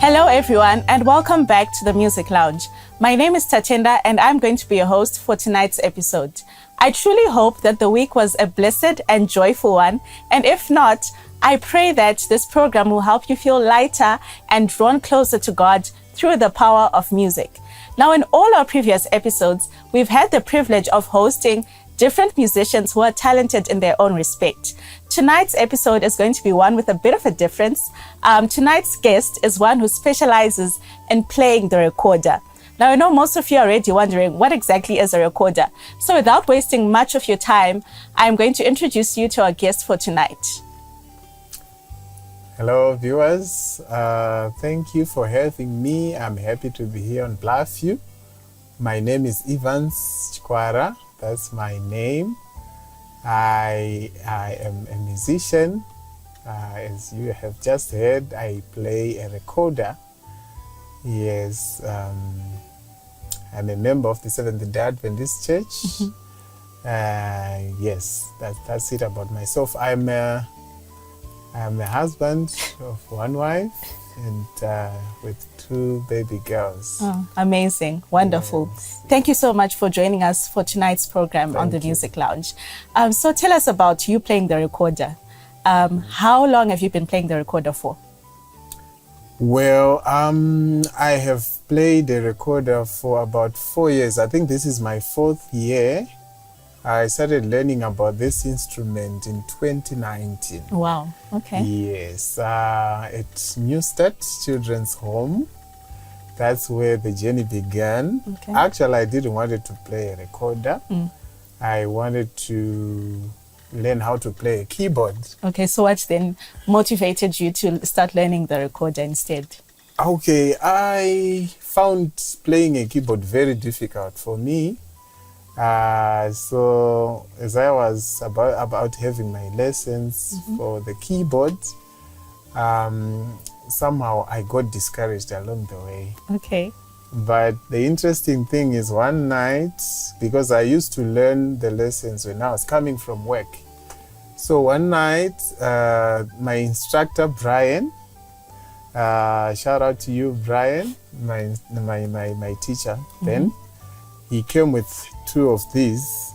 Hello everyone and welcome back to the Music Lounge. My name is Tatenda and I'm going to be your host for tonight's episode. I truly hope that the week was a blessed and joyful one, and if not, I pray that this program will help you feel lighter and drawn closer to God through the power of music. Now, in all our previous episodes, we've had the privilege of hosting different musicians who are talented in their own respect. Tonight's episode is going to be one with a bit of a difference. Tonight's guest is one who specializes in playing the recorder. Now, I know most of you are already wondering what exactly is a recorder. So without wasting much of your time, I'm going to introduce you to our guest for tonight. Hello, viewers. Thank you for having me. I'm happy to be here on Bluffhill. My name is Chikwara. That's my name. I am a musician. As you have just heard, I play a recorder. Yes, I'm a member of the Seventh-day Adventist Church. Yes, that's it about myself. I'm a husband of one wife and with 2 baby girls. Oh, amazing. Wonderful. Yes. Thank you so much for joining us for tonight's program on the Music Lounge. So tell us about you playing the recorder. How long have you been playing the recorder for? Well, I have played the recorder for about 4 years. I think this is my 4th year. I started learning about this instrument in 2019. Wow, okay. Yes, at New Start Children's Home. That's where the journey began. Okay. Actually, I didn't want to play a recorder. I wanted to learn how to play a keyboard. Okay, so what then motivated you to start learning the recorder instead? Okay, I found playing a keyboard very difficult for me. So as I was about having my lessons for the keyboard, somehow I got discouraged along the way. Okay. But the interesting thing is one night, because I used to learn the lessons when I was coming from work. So one night, my instructor, Brian, shout out to you, Brian, my teacher then, he came with 2 of these,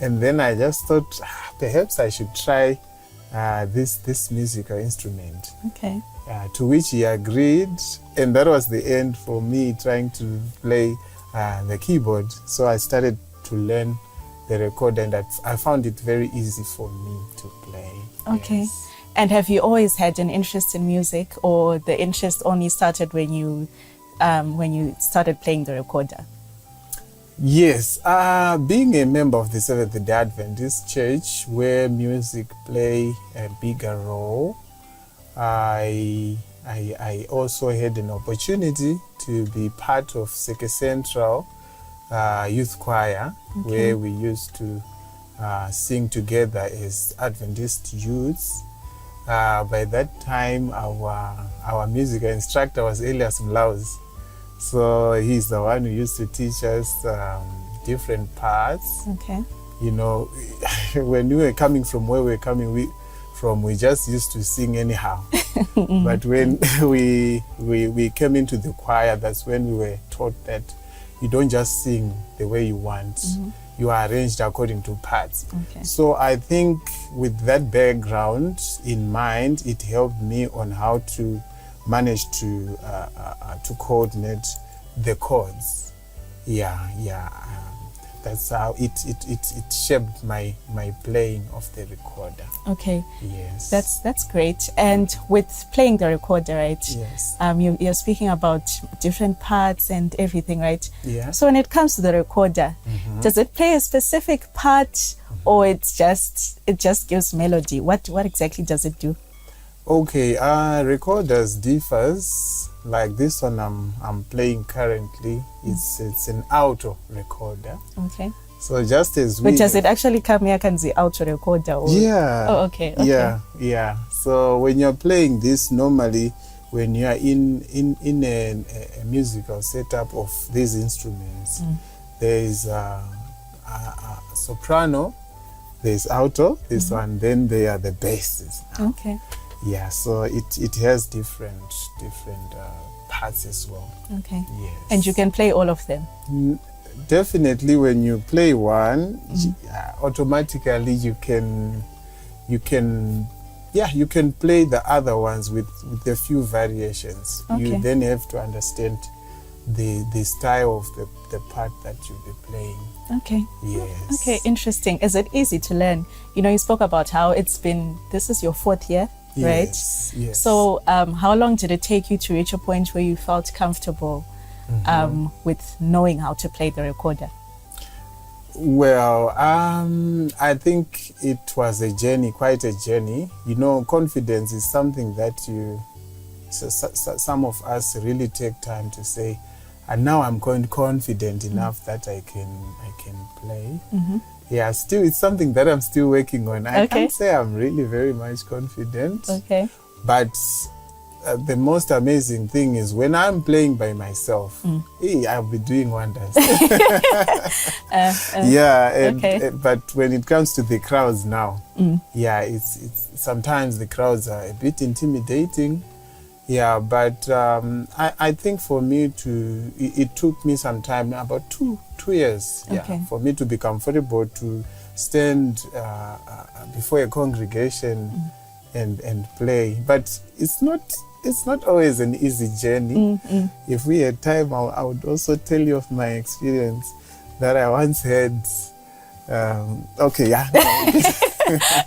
and then I just thought perhaps I should try this musical instrument. Okay. To which he agreed, and that was the end for me trying to play the keyboard. So I started to learn the recorder, and I found it very easy for me to play. Okay. Yes. And have you always had an interest in music, or the interest only started when you started playing the recorder? Yes, being a member of the Seventh-day Adventist Church, where music play a bigger role, I also had an opportunity to be part of Seke Central Youth Choir, where we used to sing together as Adventist youths. By that time, our musical instructor was Elias Mlaus. So he's the one who used to teach us different parts. Okay. You know, when we were coming from where we were coming from, we just used to sing anyhow. But when we came into the choir, that's when we were taught that you don't just sing the way you want. You are arranged according to parts. Okay. So I think with that background in mind, it helped me on how to manage to coordinate the chords. That's how it shaped my playing of the recorder. Okay. Yes. That's great. And with playing the recorder, right? Yes. You're speaking about different parts and everything, right? Yeah. So when it comes to the recorder, does it play a specific part, or it just gives melody? What exactly does it do? Okay, recorders differs. Like this one I'm playing currently, it's an auto recorder. Okay. So just as But does it actually come here can the auto recorder? Or? Yeah. Oh, okay. Yeah. So when you're playing this, normally when you are in a musical setup of these instruments, there is a soprano, there's alto, this one, then there are the basses. Okay. Yeah, so it has different parts as well. Okay. Yes. And you can play all of them? Definitely, when you play one, automatically you can play the other ones with a few variations. Okay. You then have to understand the style of the part that you'll be playing. Okay. Yes. Okay, interesting. Is it easy to learn? You spoke about how this is your 4th year, right? Yes. So how long did it take you to reach a point where you felt comfortable with knowing how to play the recorder? Well, I think it was a journey, quite a journey. Confidence is something that some of us really take time to say, and now I'm confident enough that I can play. Yeah, still it's something that I'm still working on. I can't say I'm really very much confident. Okay. But the most amazing thing is when I'm playing by myself, I'll be doing wonders. But when it comes to the crowds now, it's sometimes the crowds are a bit intimidating. Yeah, but I think for me it took me some time, about two years, for me to be comfortable to stand before a congregation and play. But it's not always an easy journey. If we had time, I would also tell you of my experience that I once had.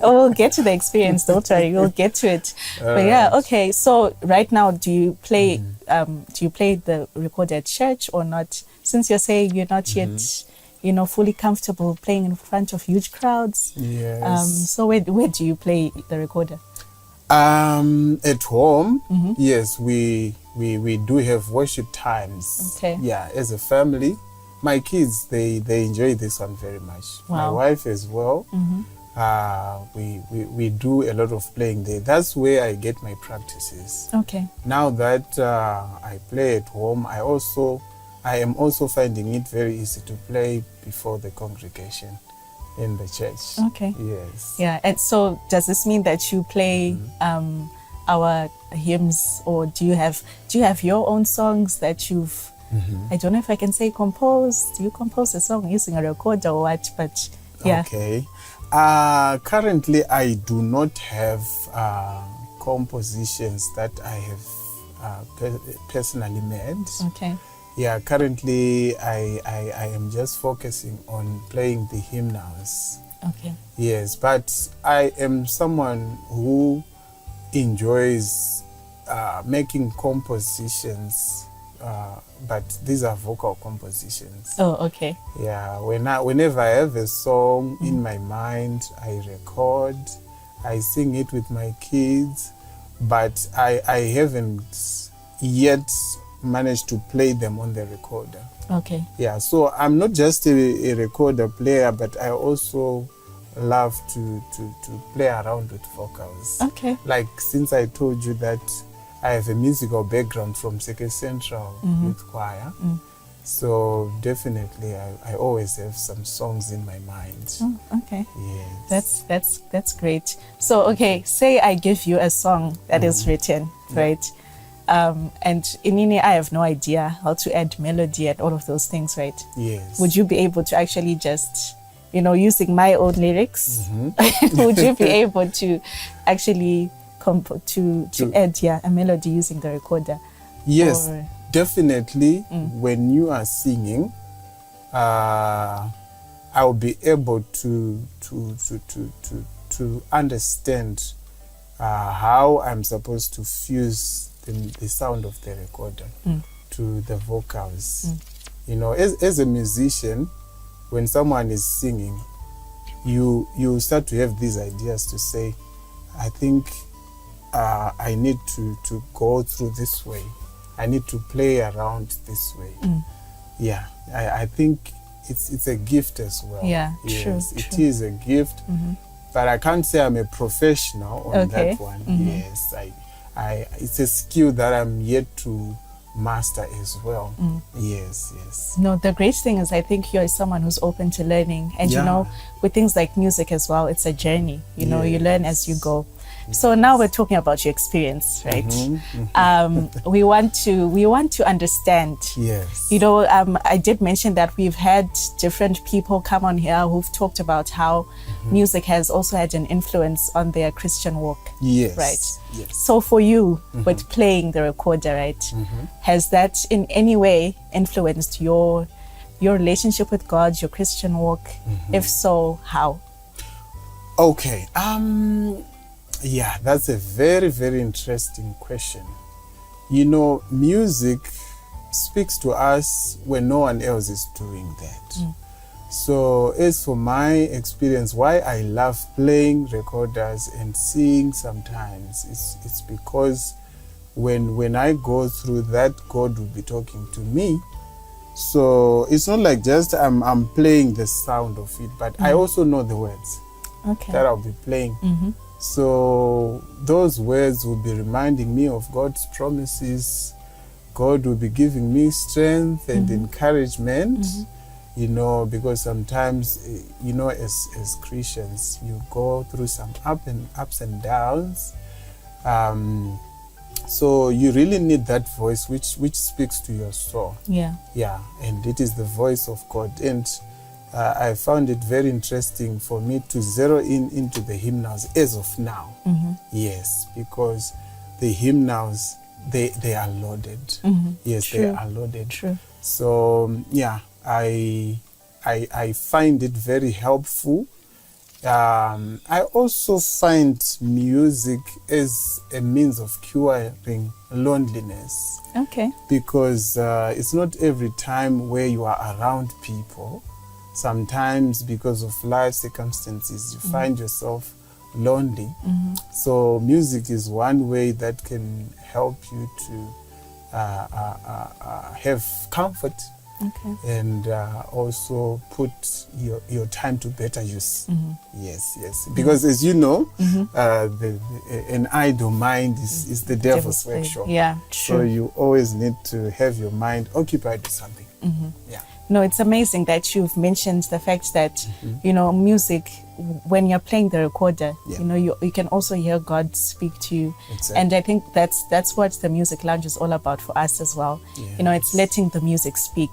We'll get to the experience, don't worry, we'll get to it. But okay, so right now do you play the recorder at church or not? Since you're saying you're not yet fully comfortable playing in front of huge crowds. Yes. So where do you play the recorder? At home, yes, we do have worship times. Okay. Yeah, as a family. My kids, they enjoy this one very much. Wow. My wife as well. We do a lot of playing there. That's where I get my practices. Okay. Now that I play at home, I am also finding it very easy to play before the congregation in the church. Okay. Yes. Yeah. And so does this mean that you play our hymns, or do you have your own songs that you've I don't know if I can say compose. Do you compose a song using a recorder or what? But yeah. Okay. Currently, I do not have compositions that I have personally made. Okay. Yeah, currently I am just focusing on playing the hymnals. Okay. Yes, but I am someone who enjoys making compositions. But these are vocal compositions. Oh, okay. Yeah, whenever I have a song in my mind, I record, I sing it with my kids, but I haven't yet managed to play them on the recorder. Okay. Yeah, so I'm not just a recorder player, but I also love to play around with vocals. Okay. Like, since I told you that I have a musical background from Second Central Youth Choir. So definitely I always have some songs in my mind. Oh, okay. Yes. That's great. So okay, say I give you a song that is written, right? And Inini, I have no idea how to add melody and all of those things, right? Yes. Would you be able to actually just, using my own lyrics, would you be able to actually to add a melody using the recorder? Yes, definitely. When you are singing, I'll be able to understand how I'm supposed to fuse the sound of the recorder to the vocals. As a musician, when someone is singing, you start to have these ideas to say, I think I need to go through this way. I need to play around this way. Yeah, I think it's a gift as well. Yeah, yes, true. It is a gift, but I can't say I'm a professional on that one. Yes, it's a skill that I'm yet to master as well. Yes. No, the great thing is I think you're someone who's open to learning, and with things like music as well, it's a journey. You learn as you go. So now we're talking about your experience, right? We want to understand. Yes. You know, I did mention that we've had different people come on here who've talked about how music has also had an influence on their Christian walk. Yes. Right. Yes. So for you, with playing the recorder, right, has that in any way influenced your relationship with God, your Christian walk? If so, how? Okay. Yeah, that's a very, very interesting question. You know, music speaks to us when no one else is doing that. So as for my experience, why I love playing recorders and singing sometimes, it's because when I go through that, God will be talking to me. So it's not like just I'm playing the sound of it, but I also know the words that I'll be playing. So those words will be reminding me of God's promises. God will be giving me strength and encouragement, you know, because sometimes, you know, as Christians, you go through some ups and downs. So you really need that voice which speaks to your soul. Yeah, and it is the voice of God. And I found it very interesting for me to zero into the hymnals as of now. Yes, because the hymnals, they are loaded. Yes, True. they are loaded. True. So yeah, I find it very helpful. I also find music as a means of curing loneliness. Okay. Because it's not every time where you are around people. Sometimes because of life circumstances, you find yourself lonely. So music is one way that can help you to have comfort. And also put your time to better use. Yes. Because as you know, an idle mind is the devil's workshop. Yeah, true. So you always need to have your mind occupied with something. Yeah. No, it's amazing that you've mentioned the fact that, you know, music, when you're playing the recorder, you know, you can also hear God speak to you. Exactly. And I think that's what the Music Lounge is all about for us as well. Yes. You know, it's letting the music speak.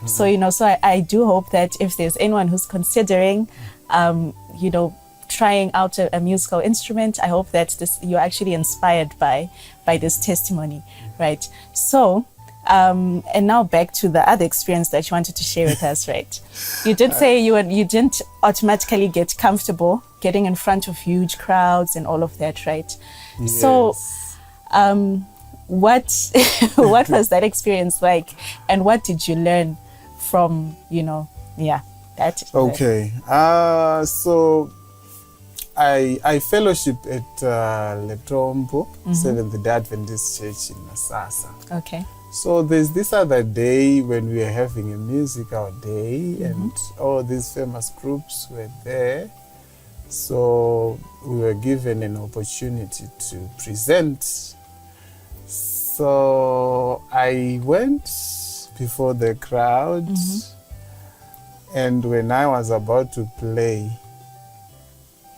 So, you know, so I do hope that if there's anyone who's considering, you know, trying out a musical instrument, I hope that you're actually inspired by this testimony, right? So, and now back to the other experience that you wanted to share with us, right? You did say you didn't automatically get comfortable getting in front of huge crowds and all of that, right? Yes. So, what was that experience like, and what did you learn from, you know, that? Okay. So I fellowship at Letombo Seventh-day Adventist Church in Masasa. Okay. So there's this other day when we were having a musical day and all these famous groups were there. So we were given an opportunity to present. So I went before the crowd and when I was about to play,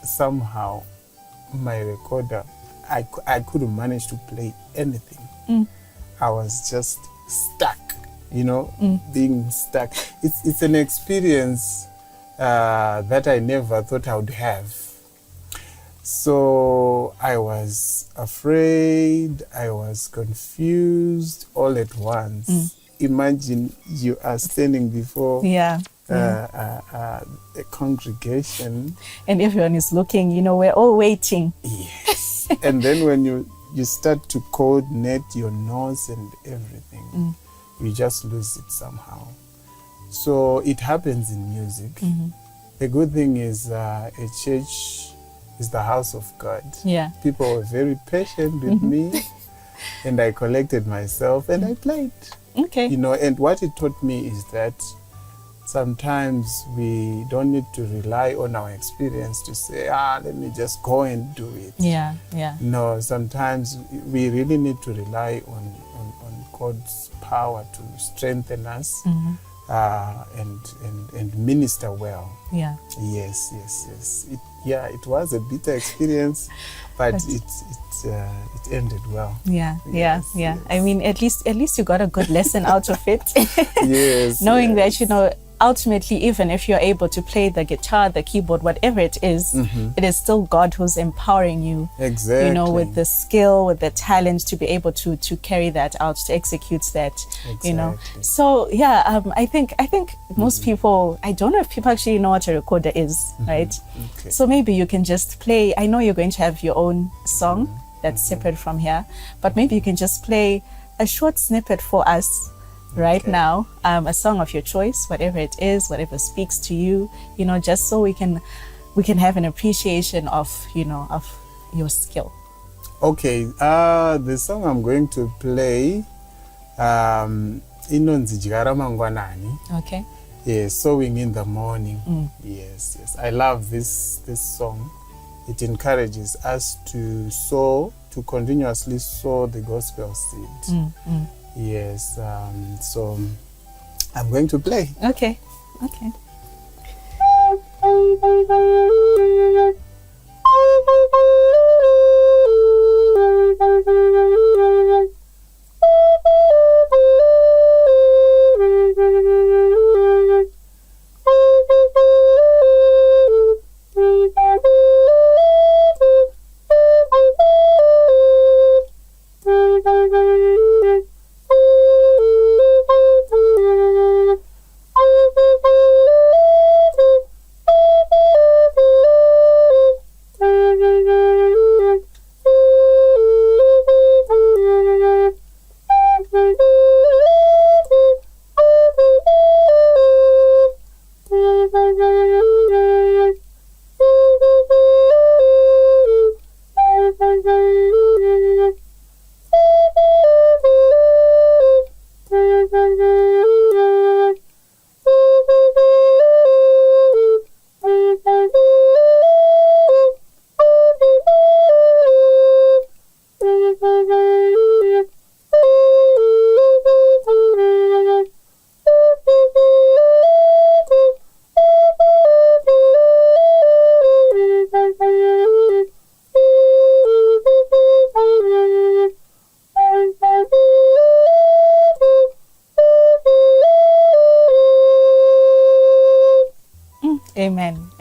somehow my recorder, I couldn't manage to play anything. I was just stuck, you know, being stuck. It's an experience that I never thought I would have. So I was afraid, I was confused all at once. Imagine you are standing before a congregation. And everyone is looking, you know, we're all waiting. Yes. And then when you start to coordinate your nose and everything, you just lose it somehow. So it happens in music. The good thing is a church is the house of God. Yeah. People were very patient with me and I collected myself and I played. Okay. You know, and what it taught me is that sometimes we don't need to rely on our experience to say, let me just go and do it. Yeah. No, sometimes we really need to rely on God's power to strengthen us and minister well. Yeah. Yes. It was a bitter experience, but it ended well. Yeah. Yes. I mean, at least you got a good lesson out of it. Yes. Knowing that, ultimately, even if you're able to play the guitar, the keyboard, whatever it is, it is still God who's empowering you. Exactly. With the skill, with the talent to be able to carry that out, to execute that. Exactly. So I think most people, I don't know if people actually know what a recorder is, right? Okay. So maybe you can just play. I know you're going to have your own song that's separate from here, but maybe you can just play a short snippet for us right now, a song of your choice, whatever it is, whatever speaks to you, just so we can have an appreciation of your skill. Okay, the song I'm going to play, inonzi Chikwara mangwanani. Okay. Yes, sowing in the morning. Yes. I love this song. It encourages us to continuously sow the gospel seed. Yes, so I'm going to play. Okay.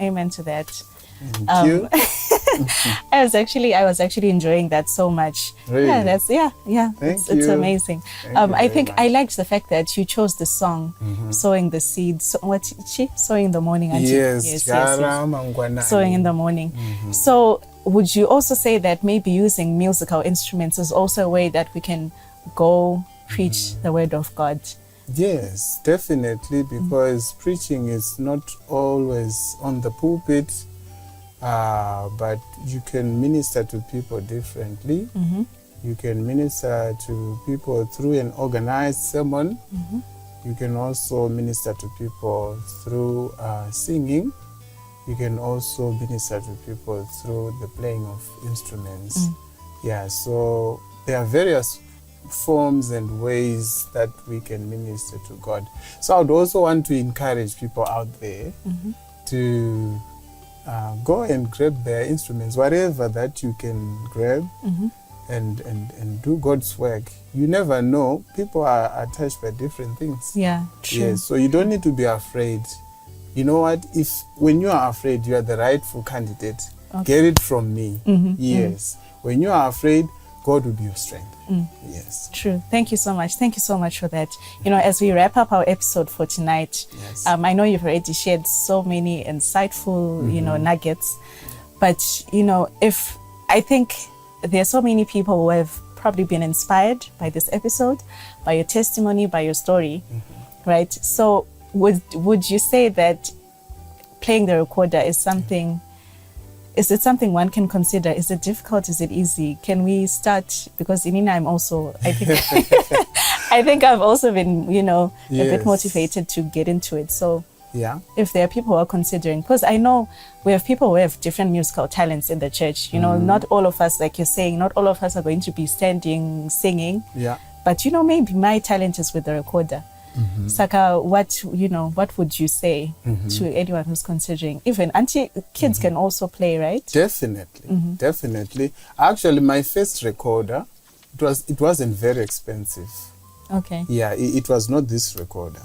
Amen to that. Thank you. I was actually enjoying that so much. Really? It's amazing. I think I liked the fact that you chose the song, sowing the seeds. Sowing in the morning? Yes. Sowing in the morning. So would you also say that maybe using musical instruments is also a way that we can go preach the word of God? Yes, definitely, because preaching is not always on the pulpit, but you can minister to people differently. You can minister to people through an organized sermon. You can also minister to people through singing. You can also minister to people through the playing of instruments. Yeah, so there are various forms and ways that we can minister to God. So I would also want to encourage people out there to go and grab their instruments, whatever that you can grab, and do God's work. You never know. People are touched by different things. Yeah, true. Yes, so you don't need to be afraid. You know what? When you are afraid, you are the rightful candidate. Okay. Get it from me. Yes. When you are afraid, God will be your strength. Yes. True. Thank you so much. Thank you so much for that. As we wrap up our episode for tonight, I know you've already shared so many insightful, nuggets. But, if I think there are so many people who have probably been inspired by this episode, by your testimony, by your story, right? So would you say that playing the recorder is it something one can consider? Is it difficult? Is it easy? Can we start? Because Inina, I think I've also been, a bit motivated to get into it. So if there are people who are considering, because I know we have people who have different musical talents in the church, not all of us, like you're saying, not all of us are going to be standing, singing. Yeah. But, maybe my talent is with the recorder. Saka, what would you say to anyone who's considering? Even kids can also play, right? Definitely. Actually, my first recorder, it wasn't very expensive. Okay. Yeah, it was not this recorder.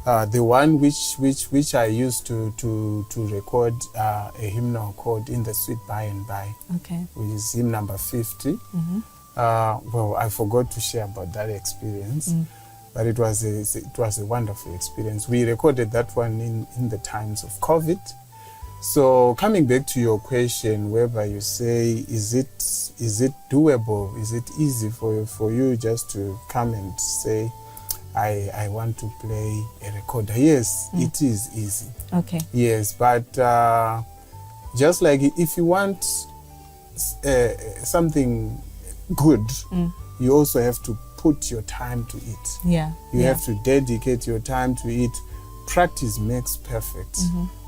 The one which I used to record a hymnal called In the Sweet By and By, okay, which is hymn number 50. Well, I forgot to share about that experience, but it was a wonderful experience. We recorded that one in the times of COVID. So coming back to your question, whereby you say, is it doable? Is it easy for you just to come and say, I want to play a recorder? Yes, it is easy. Okay. Yes, but just like if you want something good, you also have to put your time to it. Yeah. You have to dedicate your time to it. Practice makes perfect.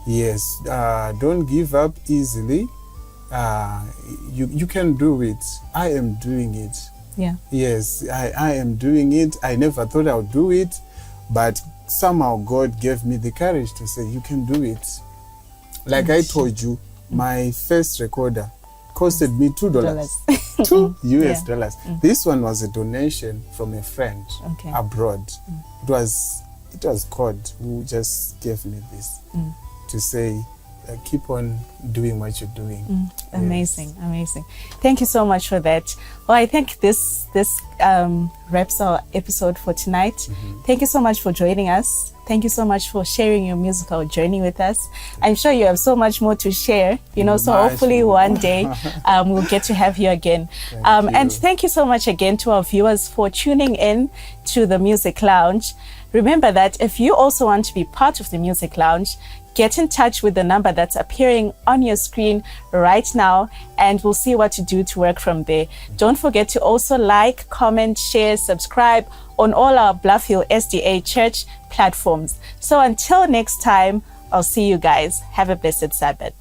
Yes, don't give up easily. You can do it. I am doing it. Yeah. Yes, I am doing it. I never thought I would do it, but somehow God gave me the courage to say, you can do it. Like I told you, my first recorder costed me $2. $2 US. This one was a donation from a friend abroad. It was God who just gave me this to say, keep on doing what you're doing. Amazing. Thank you so much for that. Well, I think this wraps our episode for tonight. Thank you so much for joining us. Thank you so much for sharing your musical journey with us. I'm sure you have so much more to share, so hopefully one day we'll get to have you again. And thank you so much again to our viewers for tuning in to the Music Lounge. Remember that if you also want to be part of the Music Lounge, get in touch with the number that's appearing on your screen right now, and we'll see what to do to work from there. Don't forget to also like, comment, share, subscribe on all our Bluffhill SDA church platforms. So until next time, I'll see you guys. Have a blessed Sabbath.